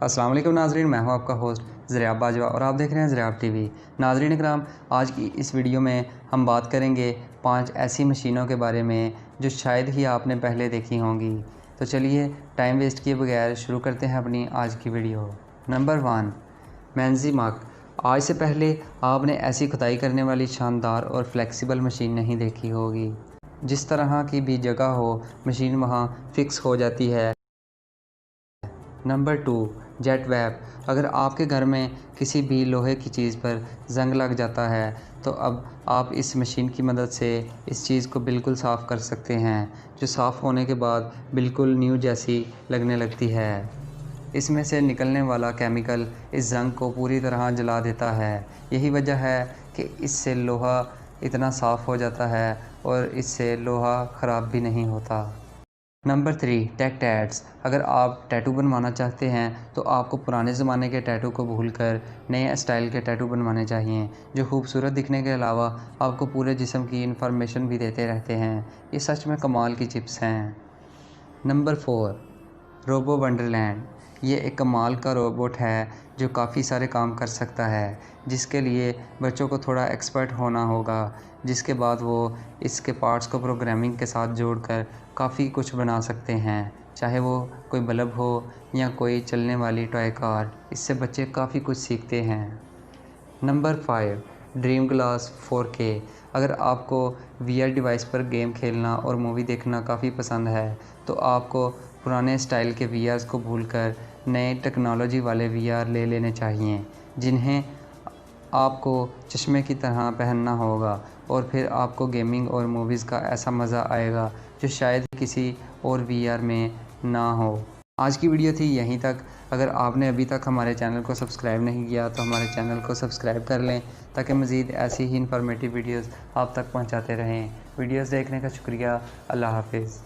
अस्सलाम वालेकुम नाज़रीन, मैं हूं आपका होस्ट ज़रियाब बाजवा और आप देख रहे हैं ज़रियाब टीवी। नाज़रीन इकराम, आज की इस वीडियो में हम बात करेंगे 5 ऐसी मशीनों के बारे में जो शायद ही आपने पहले देखी होंगी। तो चलिए टाइम वेस्ट किए बगैर शुरू करते हैं अपनी आज की वीडियो। नंबर 1, मैंज़ीमक। आज से पहले आपने ऐसी खुदाई करने वाली शानदार और फ्लेक्सिबल मशीन नहीं देखी होगी। जिस तरह की भी जगह हो, मशीन वहाँ फ़िक्स हो जाती है। Number 2, jet web. अगर आपके घर में किसी भी लोहे की चीज़ पर ज़ंग लग जाता है तो अब आप इस मशीन की मदद से इस चीज़ को बिल्कुल साफ़ कर सकते हैं, जो साफ़ होने के बाद बिल्कुल न्यू जैसी लगने लगती है। इसमें से निकलने वाला केमिकल इस ज़ंग को पूरी तरह जला देता है। यही वजह है कि इससे लोहा इतना साफ़ हो जाता है और इससे लोहा ख़राब भी नहीं होता। Number 3, tech tats. अगर आप टैटू बनवाना चाहते हैं तो आपको पुराने ज़माने के टैटू को भूलकर नए स्टाइल के टैटू बनवाने चाहिए, जो खूबसूरत दिखने के अलावा आपको पूरे जिस्म की इन्फॉर्मेशन भी देते रहते हैं। ये सच में कमाल की चिप्स हैं। Number 4, robo wonderland. ये एक कमाल का रोबोट है जो काफ़ी सारे काम कर सकता है, जिसके लिए बच्चों को थोड़ा एक्सपर्ट होना होगा, जिसके बाद वो इसके पार्ट्स को प्रोग्रामिंग के साथ जोड़कर काफ़ी कुछ बना सकते हैं, चाहे वो कोई बल्ब हो या कोई चलने वाली टॉय कार। इससे बच्चे काफ़ी कुछ सीखते हैं। Number 5, dream glass 4K। अगर आपको VR डिवाइस पर गेम खेलना और मूवी देखना काफ़ी पसंद है तो आपको पुराने स्टाइल के VRs को भूलकर नए टेक्नोलॉजी वाले VR ले लेने चाहिए, जिन्हें आपको चश्मे की तरह पहनना होगा और फिर आपको गेमिंग और मूवीज़ का ऐसा मज़ा आएगा जो शायद किसी और VR में ना हो। आज की वीडियो थी यहीं तक। अगर आपने अभी तक हमारे चैनल को सब्सक्राइब नहीं किया तो हमारे चैनल को सब्सक्राइब कर लें, ताकि मज़ीद ऐसी ही इन्फॉर्मेटिव वीडियोस आप तक पहुंचाते रहें। वीडियोस देखने का शुक्रिया। अल्लाह हाफिज़।